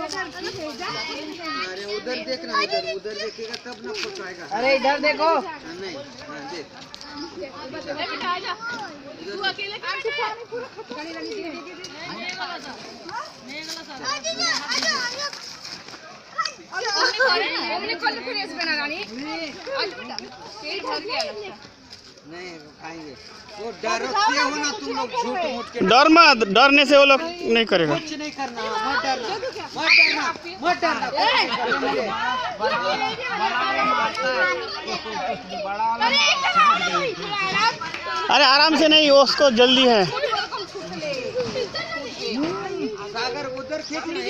अरे उधर देखना, उधर देखेगा तब ना पहुंचाएगा। अरे इधर देखो। नहीं देख तू अकेले नहीं खाएंगे। वो डरते हो ना तुम लोग, झूठ मूठ के। डर मत, डरने से वो लोग नहीं करेगा। कुछ नहीं करना, मत डरना, मत डरना, मत डरना। अरे आराम से नहीं, उसको जल्दी है। सागर उधर खींच नहीं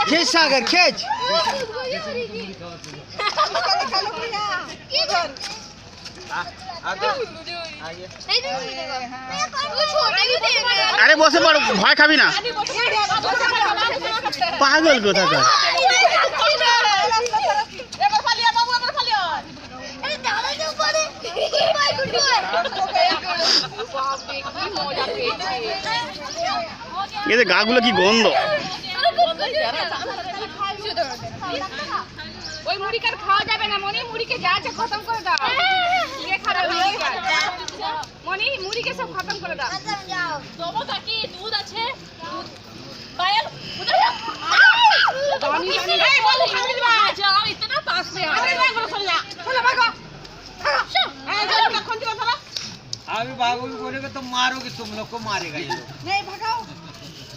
खींच सागर खींच। अरे বসে পড়, ভয় খাবি না, পাগল কোথাকার। এই যে গাগুলো কি গন্ধ। ওই মুড়ি কার খাওয়া যাবে না মনি, মুড়িকে যা আছে খতম করে দাও। ये খারাপ হয়ে গেছে মনি, মুড়িকে সব খতম করে দাও। যাও দেবো কাকি, দুধ আছে পায়েল উধর যাও। पानी नहीं बोलो खाने दे जाओ, इतना पास में आ। अरे भागो चला चलो भागो भागो। ए जल्दी रखो जी चलो। अभी भागोगे बोलेगा तो मारोगे, तुम लोग को मारेगा ये लोग। नहीं भागो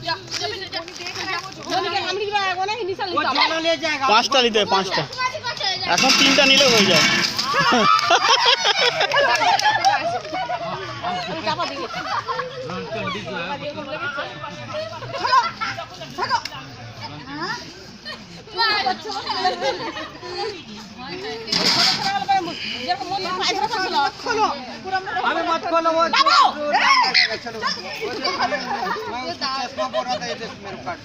जा जमीन देख रहा है जोनी के हमड़ी आएगा ना हिंदी से वो चला ले जाएगा। পাঁচটা নিতে হয়, পাঁচটা। এখন তিনটা নিলে হয়ে যায়। अरे मत खोलो वो चलो। मैं उसको चश्मा बोल रहा था, ये देख मेरे काट।